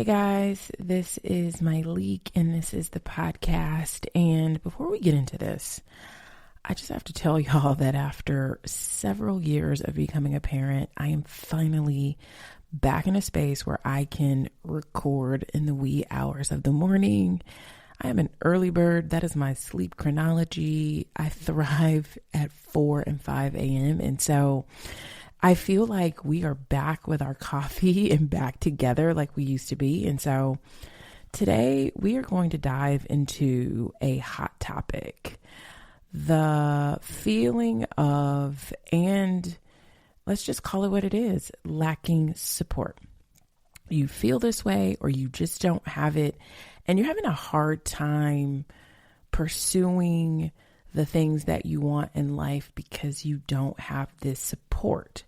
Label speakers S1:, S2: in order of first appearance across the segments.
S1: Hey guys, this is Myleik and this is the podcast. And before we get into this, I just have to tell y'all that after several years of becoming a parent, I am finally back in a space where I can record in the wee hours of the morning. I am an early bird. That is my sleep chronology. I thrive at 4 and 5 a.m. And so I feel like we are back with our coffee and back together like we used to be. And so today we are going to dive into a hot topic, the feeling of, and let's just call it what it is, lacking support. You feel this way or you just don't have it, and you're having a hard time pursuing the things that you want in life because you don't have this support.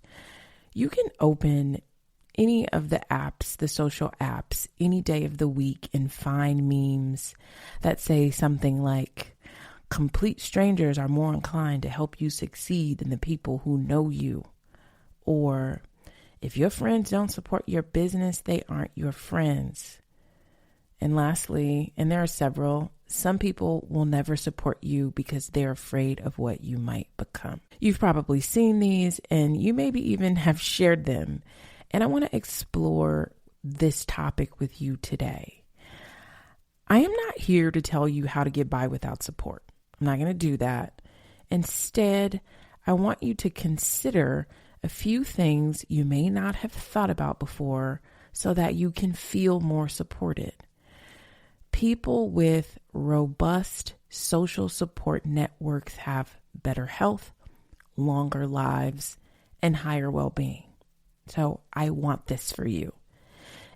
S1: You can open any of the apps, the social apps, any day of the week and find memes that say something like, complete strangers are more inclined to help you succeed than the people who know you. Or, if your friends don't support your business, they aren't your friends. And lastly, and there are several, some people will never support you because they're afraid of what you might become. You've probably seen these and you maybe even have shared them. And I want to explore this topic with you today. I am not here to tell you how to get by without support. I'm not going to do that. Instead, I want you to consider a few things you may not have thought about before so that you can feel more supported. People with robust social support networks have better health, longer lives, and higher well-being. So I want this for you.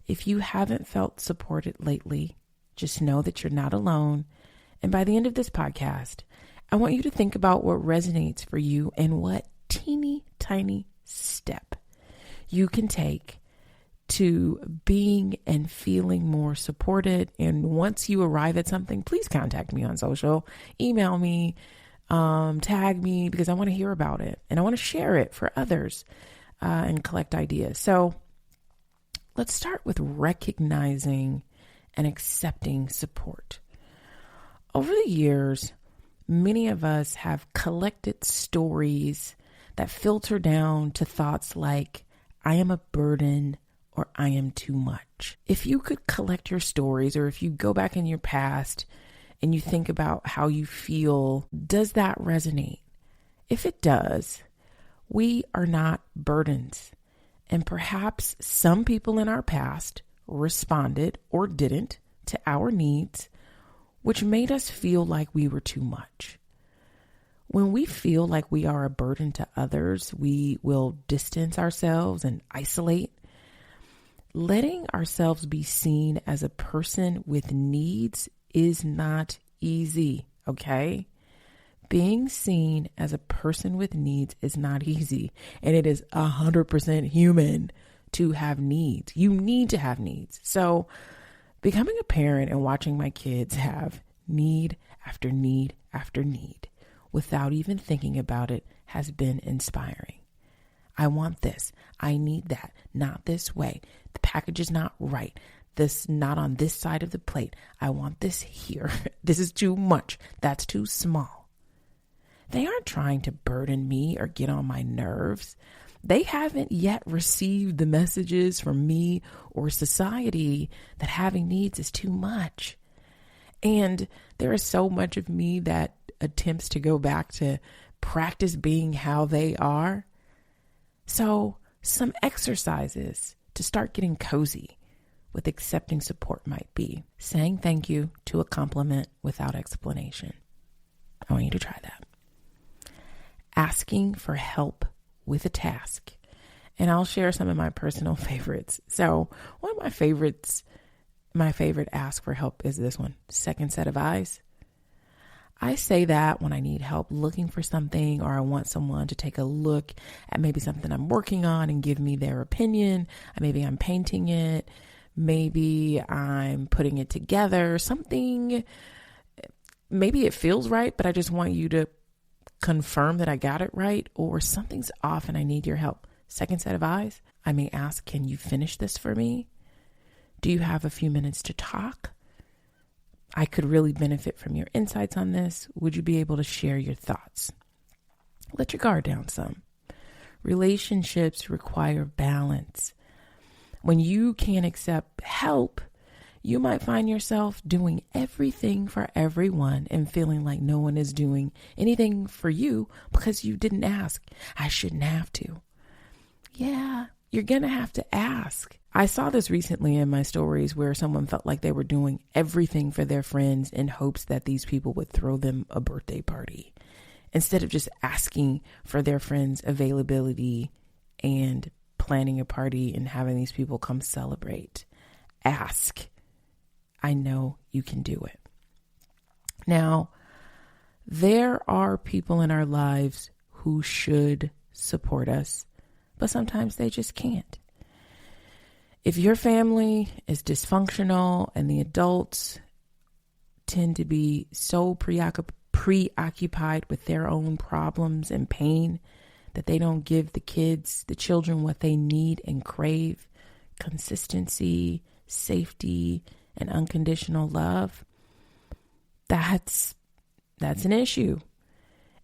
S1: If you haven't felt supported lately, just know that you're not alone. And by the end of this podcast, I want you to think about what resonates for you and what teeny tiny step you can take to being and feeling more supported. And once you arrive at something, please contact me on social, email me, tag me, because I want to hear about it and I want to share it for others and collect ideas. So let's start with recognizing and accepting support. Over the years, many of us have collected stories that filter down to thoughts like, I am a burden, or I am too much. If you could collect your stories, or if you go back in your past and you think about how you feel, does that resonate? If it does, we are not burdens. And perhaps some people in our past responded or didn't to our needs, which made us feel like we were too much. When we feel like we are a burden to others, we will distance ourselves and isolate. Letting ourselves be seen as a person with needs is not easy, okay? Being seen as a person with needs is not easy, and it is 100% human to have needs. You need to have needs. So becoming a parent and watching my kids have need after need after need without even thinking about it has been inspiring. I want this. I need that. Not this way. The package is not right. This not on this side of the plate. I want this here. This is too much. That's too small. They aren't trying to burden me or get on my nerves. They haven't yet received the messages from me or society that having needs is too much. And there is so much of me that attempts to go back to practice being how they are. So some exercises to start getting cozy with accepting support might be saying thank you to a compliment without explanation. I want you to try that. Asking for help with a task. And I'll share some of my personal favorites. So one of my favorites, my favorite ask for help is this one, second set of eyes. I say that when I need help looking for something, or I want someone to take a look at maybe something I'm working on and give me their opinion. Maybe I'm painting it. Maybe I'm putting it together, something. Maybe it feels right, but I just want you to confirm that I got it right, or something's off and I need your help. Second set of eyes. I may ask, can you finish this for me? Do you have a few minutes to talk? I could really benefit from your insights on this. Would you be able to share your thoughts? Let your guard down some. Relationships require balance. When you can't accept help, you might find yourself doing everything for everyone and feeling like no one is doing anything for you because you didn't ask. I shouldn't have to. Yeah, you're going to have to ask. I saw this recently in my stories where someone felt like they were doing everything for their friends in hopes that these people would throw them a birthday party, instead of just asking for their friends' availability and planning a party and having these people come celebrate. Ask. I know you can do it. Now, there are people in our lives who should support us, but sometimes they just can't. If your family is dysfunctional and the adults tend to be so preoccupied with their own problems and pain that they don't give the children what they need and crave, consistency, safety, and unconditional love, that's an issue.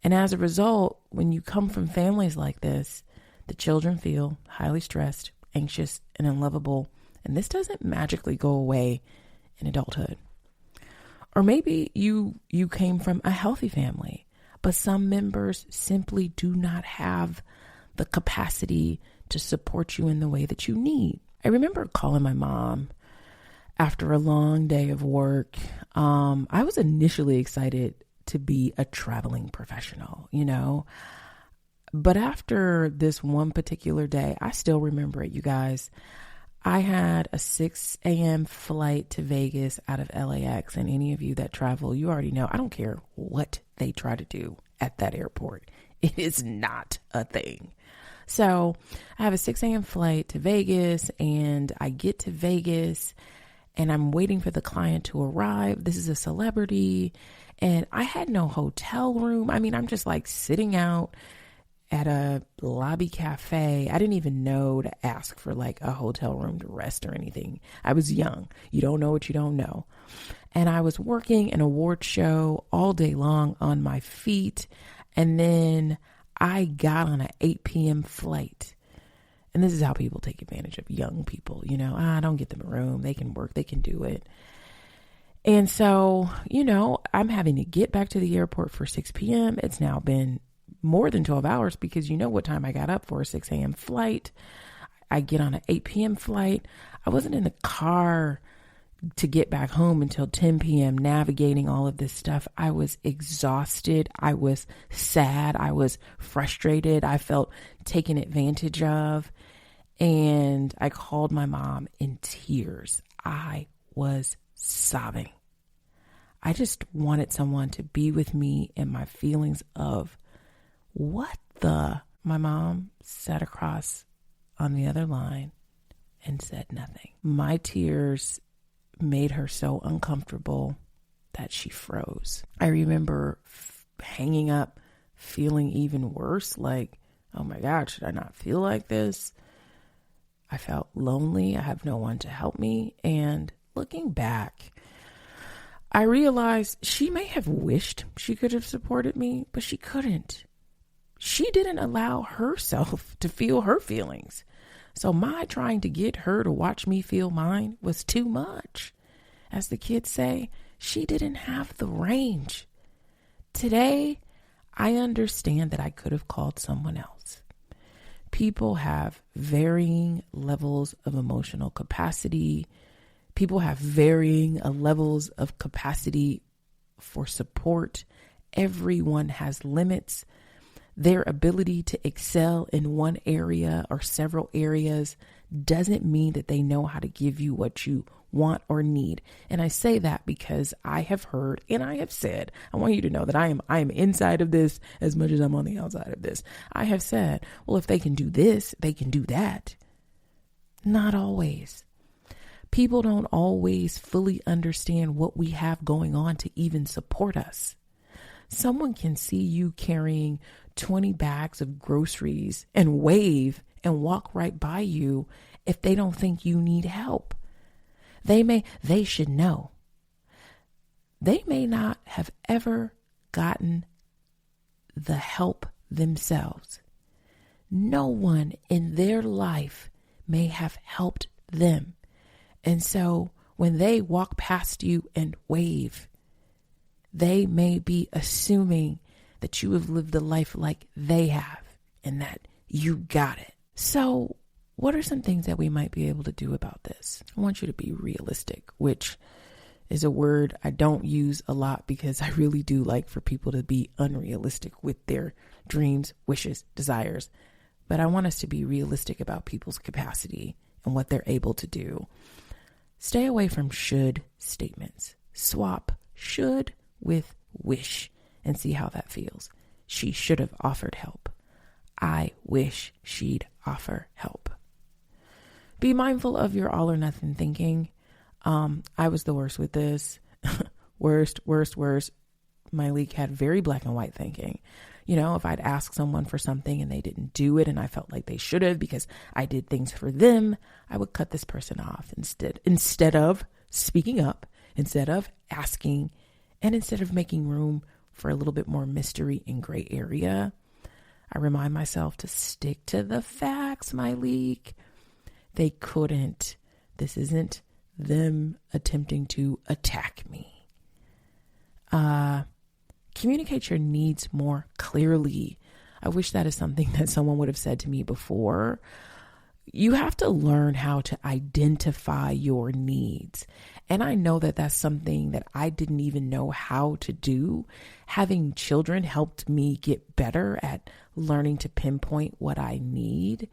S1: And as a result, when you come from families like this, the children feel highly stressed, anxious, and unlovable. And this doesn't magically go away in adulthood. Or maybe you came from a healthy family, but some members simply do not have the capacity to support you in the way that you need. I remember calling my mom after a long day of work. I was initially excited to be a traveling professional, but after this one particular day, I still remember it, you guys. I had a 6 a.m. flight to Vegas out of LAX, and any of you that travel, you already know, I don't care what they try to do at that airport. It is not a thing. So I have a 6 a.m. flight to Vegas, and I get to Vegas and I'm waiting for the client to arrive. This is a celebrity, and I had no hotel room. I mean, I'm just like sitting out at a lobby cafe. I didn't even know to ask for like a hotel room to rest or anything. I was young. You don't know what you don't know. And I was working an award show all day long on my feet. And then I got on an 8 p.m. flight. And this is how people take advantage of young people. Don't get them a room. They can work. They can do it. And so, I'm having to get back to the airport for 6 p.m. It's now been more than 12 hours because you know what time I got up for a 6 a.m. flight. I get on an 8 p.m. flight. I wasn't in the car to get back home until 10 p.m. navigating all of this stuff. I was exhausted. I was sad. I was frustrated. I felt taken advantage of. And I called my mom in tears. I was sobbing. I just wanted someone to be with me in my feelings of what the... My mom sat across on the other line and said nothing. My tears made her so uncomfortable that she froze. I remember hanging up, feeling even worse, like, oh my God, should I not feel like this? I felt lonely. I have no one to help me. And looking back, I realized she may have wished she could have supported me, but she couldn't. She didn't allow herself to feel her feelings. So my trying to get her to watch me feel mine was too much. As the kids say, she didn't have the range. Today, I understand that I could have called someone else. People have varying levels of emotional capacity. People have varying levels of capacity for support. Everyone has limits. Their ability to excel in one area or several areas doesn't mean that they know how to give you what you want or need. And I say that because I have heard and I have said, I want you to know that I am inside of this as much as I'm on the outside of this. I have said, well, if they can do this, they can do that. Not always. People don't always fully understand what we have going on to even support us. Someone can see you carrying 20 bags of groceries and wave and walk right by you if they don't think you need help. They should know. They may not have ever gotten the help themselves. No one in their life may have helped them. And so when they walk past you and wave, they may be assuming that you have lived a life like they have and that you got it. So what are some things that we might be able to do about this? I want you to be realistic, which is a word I don't use a lot because I really do like for people to be unrealistic with their dreams, wishes, desires. But I want us to be realistic about people's capacity and what they're able to do. Stay away from should statements. Swap should with wish and see how that feels. She should have offered help. I wish she'd offer help. Be mindful of your all or nothing thinking. I was the worst with this. worst. My leak had very black and white thinking. You know, if I'd ask someone for something and they didn't do it and I felt like they should have because I did things for them, I would cut this person off instead of speaking up, instead of asking, and instead of making room for a little bit more mystery and gray area. I remind myself to stick to the facts, my leak. They couldn't. This isn't them attempting to attack me. Communicate your needs more clearly. I wish that is something that someone would have said to me before. You have to learn how to identify your needs. And I know that that's something that I didn't even know how to do. Having children helped me get better at learning to pinpoint what I need.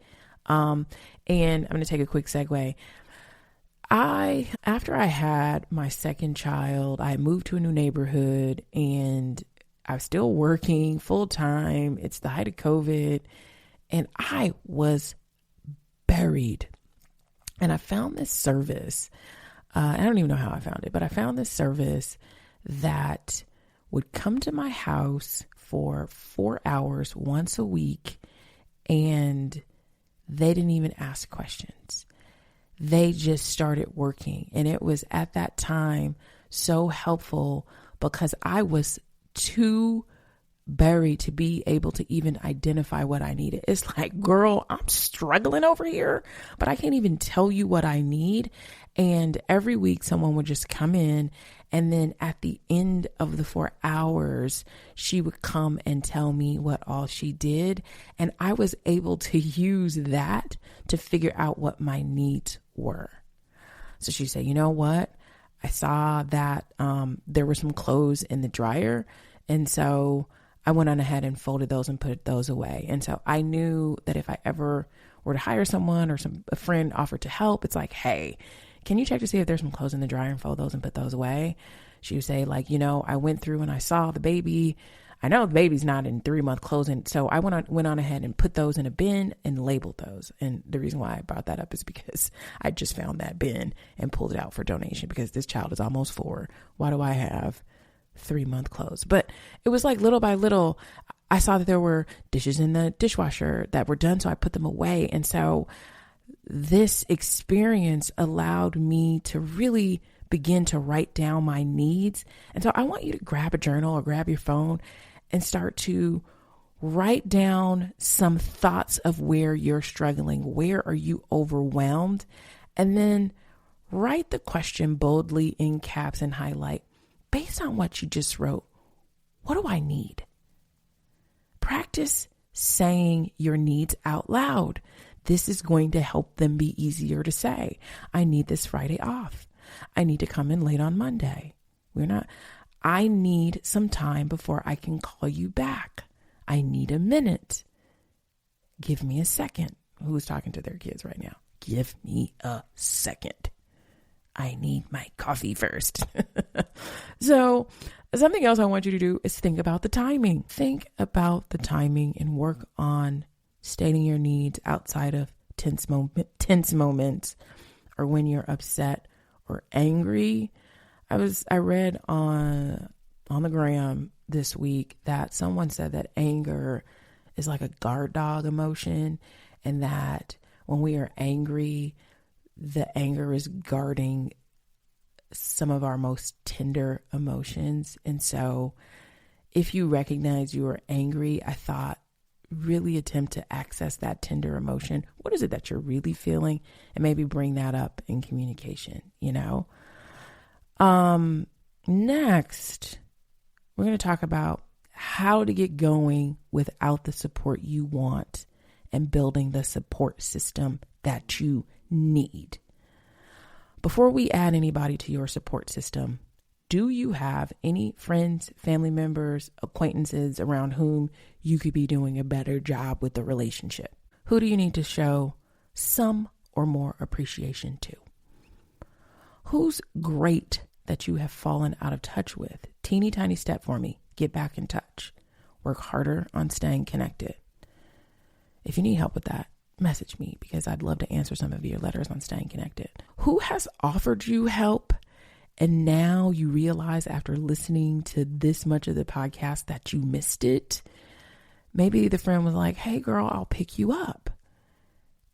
S1: And I'm going to take a quick segue. After I had my second child, I moved to a new neighborhood and I was still working full time. It's the height of COVID and I was buried. And I found this service. I don't even know how I found it, but I found this service that would come to my house for 4 hours once a week. And they didn't even ask questions. They just started working. And it was at that time so helpful because I was too buried to be able to even identify what I needed. It's like, girl, I'm struggling over here, but I can't even tell you what I need. And every week someone would just come in, and then at the end of the 4 hours, she would come and tell me what all she did. And I was able to use that to figure out what my needs were. So she said, you know what? I saw that there were some clothes in the dryer. And so I went on ahead and folded those and put those away. And so I knew that if I ever were to hire someone or a friend offered to help, it's like, hey, can you check to see if there's some clothes in the dryer and fold those and put those away? She would say, like, you know, I went through and I saw the baby. I know the baby's not in 3-month clothes. And so I went on ahead and put those in a bin and labeled those. And the reason why I brought that up is because I just found that bin and pulled it out for donation because this child is almost 4. Why do I have 3-month clothes? But it was like little by little, I saw that there were dishes in the dishwasher that were done. So I put them away. And so this experience allowed me to really begin to write down my needs. And so I want you to grab a journal or grab your phone and start to write down some thoughts of where you're struggling. Where are you overwhelmed? And then write the question boldly in caps and highlight. Based on what you just wrote, what do I need? Practice saying your needs out loud. This is going to help them be easier to say. I need this Friday off. I need to come in late on Monday. I need some time before I can call you back. I need a minute. Give me a second. Who's talking to their kids right now? Give me a second. I need my coffee first. So something else I want you to do is think about the timing. Think about the timing and work on stating your needs outside of tense moments or when you're upset or angry. I read on the gram this week that someone said that anger is like a guard dog emotion, and that when we are angry, the anger is guarding some of our most tender emotions. And so if you recognize you are angry, I thought really attempt to access that tender emotion. What is it that you're really feeling? And maybe bring that up in communication, Next, we're going to talk about how to get going without the support you want and building the support system that you need. Before we add anybody to your support system, do you have any friends, family members, acquaintances around whom you could be doing a better job with the relationship? Who do you need to show some or more appreciation to? Who's great that you have fallen out of touch with? Teeny tiny step for me. Get back in touch. Work harder on staying connected. If you need help with that, message me because I'd love to answer some of your letters on staying connected. Who has offered you help and now you realize after listening to this much of the podcast that you missed it? Maybe the friend was like, hey girl, I'll pick you up.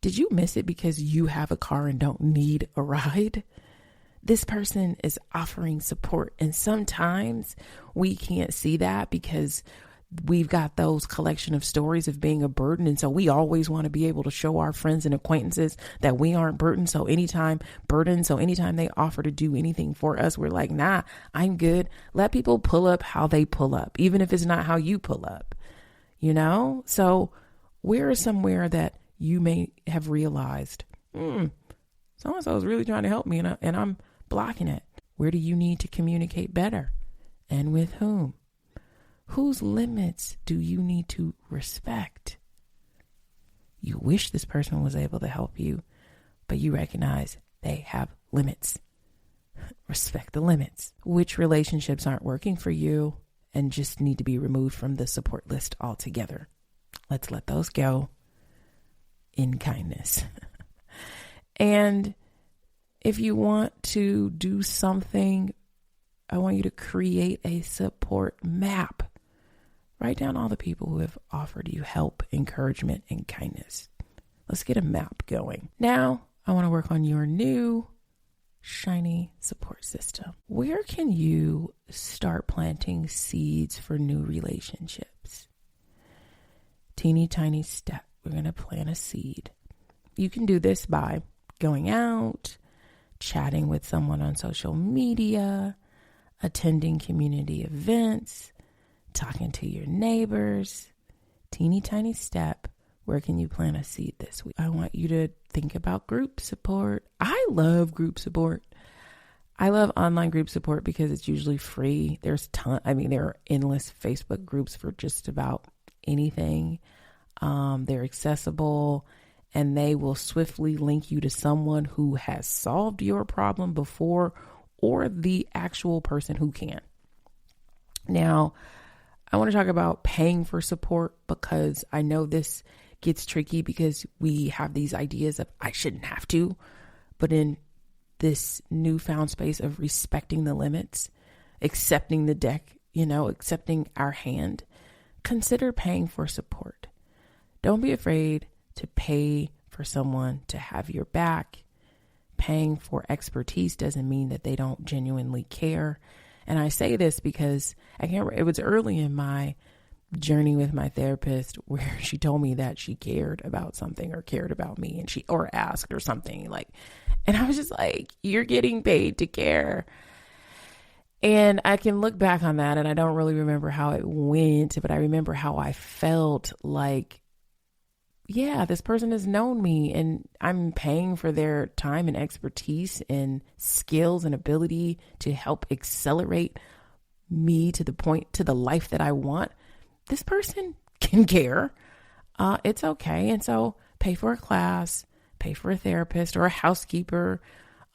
S1: Did you miss it because you have a car and don't need a ride? This person is offering support. And sometimes we can't see that because we've got those collection of stories of being a burden. And so we always want to be able to show our friends and acquaintances that we aren't burdened. So anytime they offer to do anything for us, we're like, nah, I'm good. Let people pull up how they pull up, even if it's not how you pull up, So where is somewhere that you may have realized, so-and-so is really trying to help me and I'm blocking it. Where do you need to communicate better? And with whom? Whose limits do you need to respect? You wish this person was able to help you, but you recognize they have limits. Respect the limits. Which relationships aren't working for you and just need to be removed from the support list altogether? Let's let those go in kindness. And if you want to do something, I want you to create a support map. Write down all the people who have offered you help, encouragement, and kindness. Let's get a map going. Now, I want to work on your new shiny support system. Where can you start planting seeds for new relationships? Teeny tiny step. We're going to plant a seed. You can do this by going out, chatting with someone on social media, attending community events, talking to your neighbors. Teeny tiny step. Where can you plant a seed this week? I want you to think about group support. I love group support. I love online group support because it's usually free. There are endless Facebook groups for just about anything. They're accessible and they will swiftly link you to someone who has solved your problem before or the actual person who can. Now, I want to talk about paying for support because I know this gets tricky because we have these ideas of I shouldn't have to, but in this newfound space of respecting the limits, accepting the deck, accepting our hand, consider paying for support. Don't be afraid to pay for someone to have your back. Paying for expertise doesn't mean that they don't genuinely care. And I say this because it was early in my journey with my therapist where she told me that she cared about something or cared about me or asked or something and I was just like, you're getting paid to care. And I can look back on that and I don't really remember how it went, but I remember how I felt like, yeah, this person has known me and I'm paying for their time and expertise and skills and ability to help accelerate me to the life that I want. This person can care. It's okay. And so pay for a class, pay for a therapist or a housekeeper,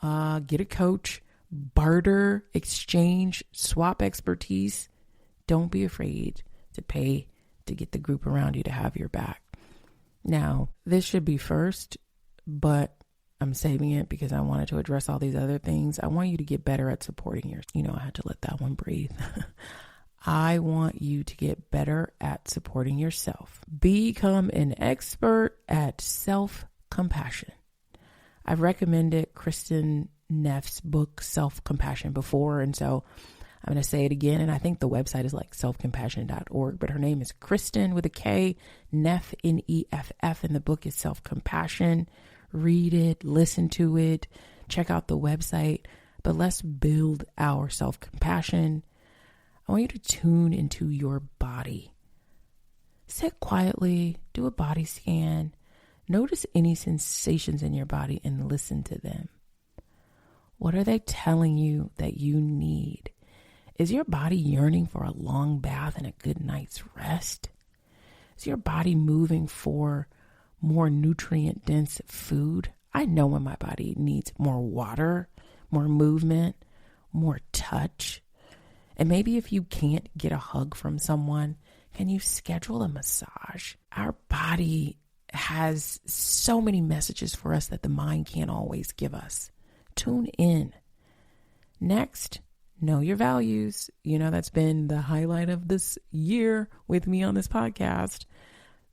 S1: get a coach, barter, exchange, swap expertise. Don't be afraid to pay to get the group around you to have your back. Now, this should be first, but I'm saving it because I wanted to address all these other things. I want you to get better at supporting yourself. I had to let that one breathe. I want you to get better at supporting yourself. Become an expert at self-compassion. I've recommended Kristen Neff's book, Self-Compassion, before. And so I'm going to say it again. And I think the website is like selfcompassion.org, but her name is Kristen with a K, Neff, Neff. And the book is Self-Compassion. Read it, listen to it, check out the website, but let's build our self-compassion. I want you to tune into your body. Sit quietly, do a body scan, notice any sensations in your body and listen to them. What are they telling you that you need? Is your body yearning for a long bath and a good night's rest? Is your body moving for more nutrient-dense food? I know when my body needs more water, more movement, more touch. And maybe if you can't get a hug from someone, can you schedule a massage? Our body has so many messages for us that the mind can't always give us. Tune in. Next, know your values. You know, that's been the highlight of this year with me on this podcast.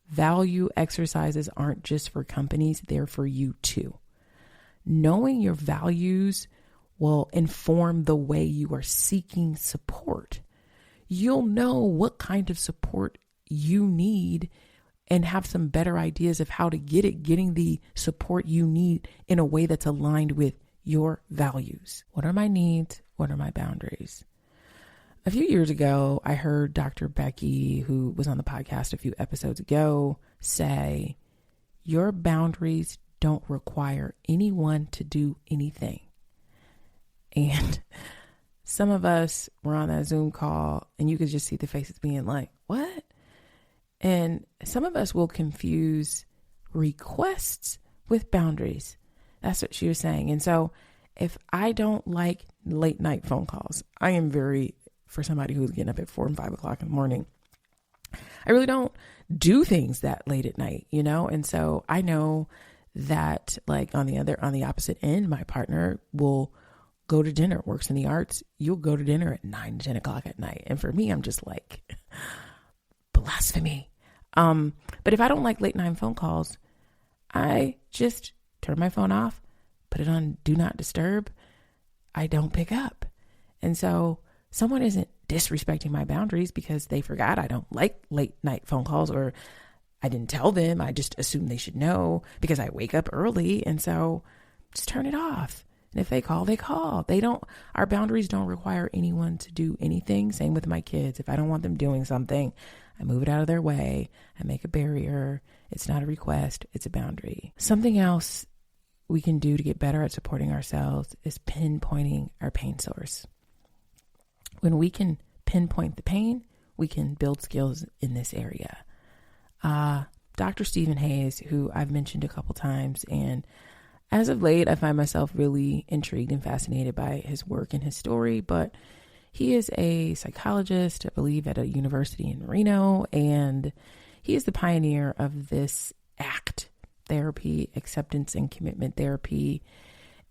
S1: Value exercises aren't just for companies, they're for you too. Knowing your values will inform the way you are seeking support. You'll know what kind of support you need and have some better ideas of how to get it, getting the support you need in a way that's aligned with your values. What are my needs? What are my boundaries? A few years ago, I heard Dr. Becky, who was on the podcast a few episodes ago, say, your boundaries don't require anyone to do anything. And some of us were on that Zoom call and you could just see the faces being like, what? And some of us will confuse requests with boundaries. That's what she was saying. And so if I don't like late night phone calls, I am very, for somebody who's getting up at 4 and 5 o'clock in the morning, I really don't do things that late at night, you know? And so I know that like on the opposite end, my partner will go to dinner, works in the arts. You'll go to dinner at 9, 10 o'clock at night. And for me, I'm just like, blasphemy. But if I don't like late night phone calls, I just turn my phone off, put it on do not disturb. I don't pick up. And so someone isn't disrespecting my boundaries because they forgot I don't like late night phone calls, or I didn't tell them. I just assume they should know because I wake up early. And so just turn it off. And if they call, they call. Our boundaries don't require anyone to do anything. Same with my kids. If I don't want them doing something, I move it out of their way. I make a barrier. It's not a request. It's a boundary. Something else we can do to get better at supporting ourselves is pinpointing our pain source. When we can pinpoint the pain, we can build skills in this area. Dr. Stephen Hayes, who I've mentioned a couple times, and as of late, I find myself really intrigued and fascinated by his work and his story, but he is a psychologist, I believe, at a university in Reno, and he is the pioneer of this ACT therapy, acceptance and commitment therapy.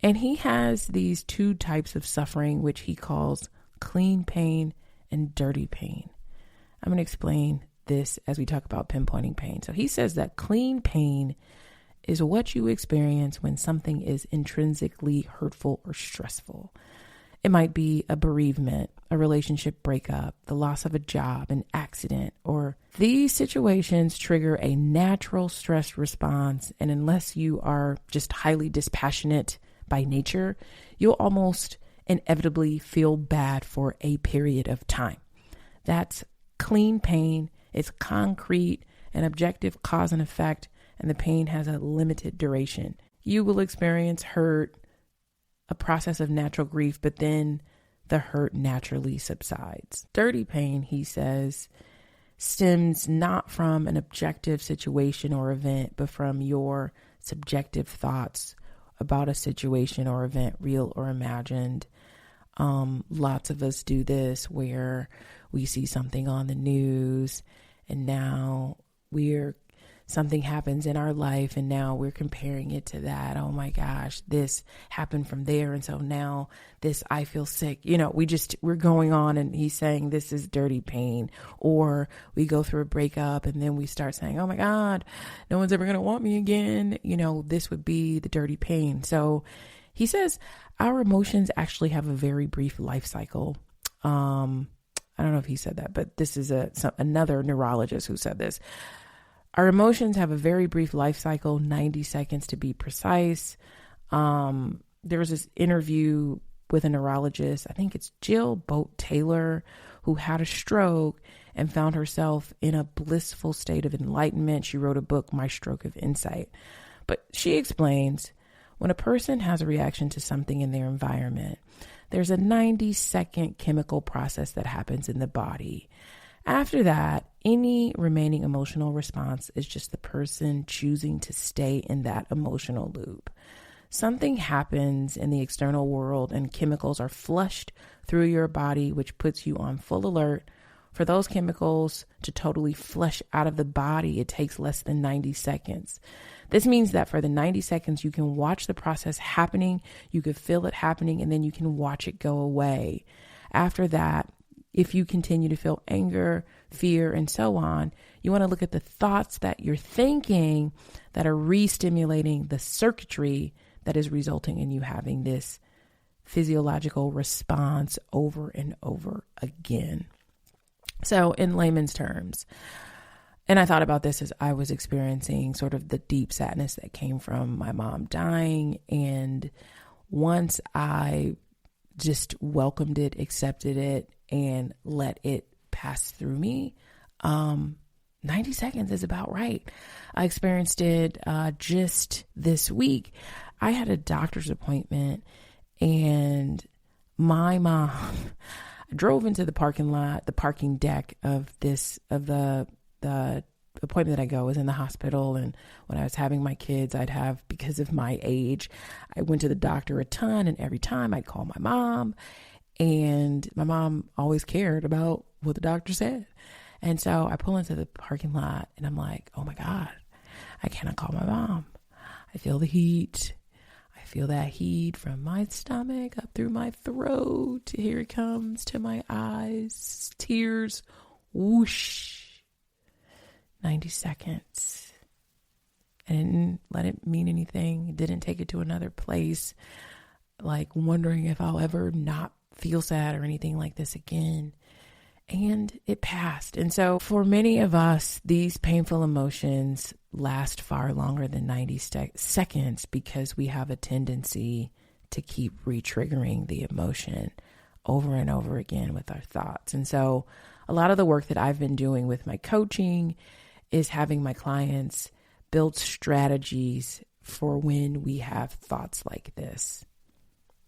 S1: And he has these two types of suffering, which he calls clean pain and dirty pain. I'm going to explain this as we talk about pinpointing pain. So he says that clean pain is what you experience when something is intrinsically hurtful or stressful. It might be a bereavement, a relationship breakup, the loss of a job, an accident, or these situations trigger a natural stress response. And unless you are just highly dispassionate by nature, you'll almost inevitably feel bad for a period of time. That's clean pain. It's concrete and objective cause and effect, and the pain has a limited duration. You will experience hurt, a process of natural grief, but then the hurt naturally subsides. Dirty pain, he says, stems not from an objective situation or event, but from your subjective thoughts about a situation or event, real or imagined. Lots of us do this where we see something on the news and now something happens in our life and now we're comparing it to that. Oh my gosh, this happened from there. And so now this, I feel sick. You know, we're going on, and he's saying this is dirty pain. Or we go through a breakup and then we start saying, oh my God, no one's ever going to want me again. You know, this would be the dirty pain. So He says our emotions actually have a very brief life cycle. I don't know if he said that, but this is another neurologist who said this. Our emotions have a very brief life cycle, 90 seconds to be precise. There was this interview with a neurologist, I think it's Jill Bolt Taylor, who had a stroke and found herself in a blissful state of enlightenment. She wrote a book, My Stroke of Insight. But she explains, when a person has a reaction to something in their environment, there's a 90-second chemical process that happens in the body. After that, any remaining emotional response is just the person choosing to stay in that emotional loop. Something happens in the external world and chemicals are flushed through your body, which puts you on full alert. For those chemicals to totally flush out of the body, it takes less than 90 seconds. This means that for the 90 seconds, you can watch the process happening, you can feel it happening, and then you can watch it go away. After that, if you continue to feel anger, fear, and so on, you want to look at the thoughts that you're thinking that are re-stimulating the circuitry that is resulting in you having this physiological response over and over again. So in layman's terms, and I thought about this as I was experiencing sort of the deep sadness that came from my mom dying. And once I just welcomed it, accepted it, and let it pass through me, 90 seconds is about right. I experienced it just this week. I had a doctor's appointment and my mom drove into the parking lot, the parking deck of the appointment that I go was in the hospital. And when I was having my kids, because of my age, I went to the doctor a ton, and every time I'd call my mom, and my mom always cared about what the doctor said. And so I pull into the parking lot and I'm like, oh my God, I cannot call my mom. I feel the heat. I feel that heat from my stomach up through my throat. Here it comes to my eyes. Tears. Whoosh. 90 seconds. I didn't let it mean anything. Didn't take it to another place. Like wondering if I'll ever not feel sad or anything like this again. And it passed. And so for many of us, these painful emotions last far longer than 90 seconds because we have a tendency to keep re-triggering the emotion over and over again with our thoughts. And so a lot of the work that I've been doing with my coaching is having my clients build strategies for when we have thoughts like this.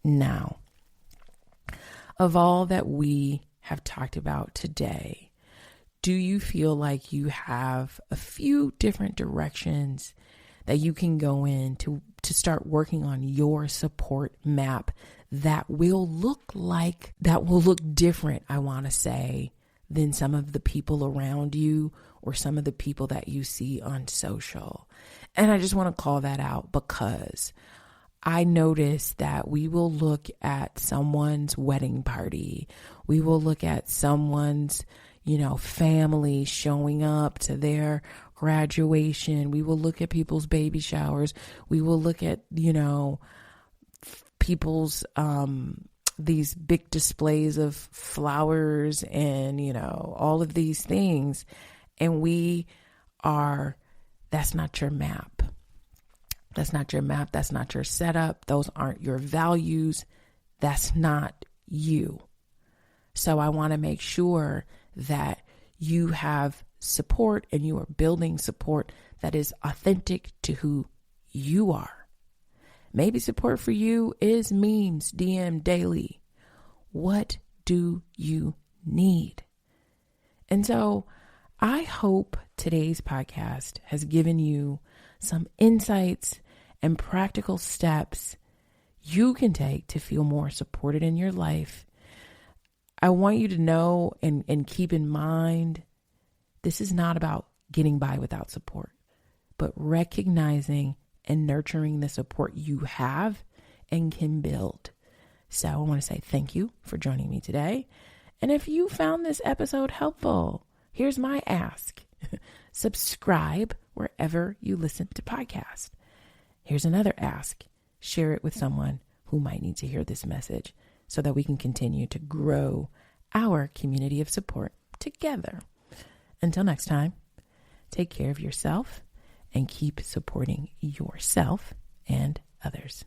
S1: Now, of all that we have talked about today, do you feel like you have a few different directions that you can go in to start working on your support map that will look different, I want to say, than some of the people around you or some of the people that you see on social? And I just want to call that out because I noticed that we will look at someone's wedding party. We will look at someone's, family showing up to their graduation. We will look at people's baby showers. We will look at, people's, these big displays of flowers and, all of these things. And that's not your map. That's not your map. That's not your setup. Those aren't your values. That's not you. So I want to make sure that you have support and you are building support that is authentic to who you are. Maybe support for you is memes, DM daily. What do you need? And so I hope today's podcast has given you some insights and practical steps you can take to feel more supported in your life. I want you to know and keep in mind, this is not about getting by without support, but recognizing and nurturing the support you have and can build. So I want to say thank you for joining me today. And if you found this episode helpful, here's my ask. Subscribe wherever you listen to podcasts. Here's another ask. Share it with someone who might need to hear this message so that we can continue to grow our community of support together. Until next time, take care of yourself and keep supporting yourself and others.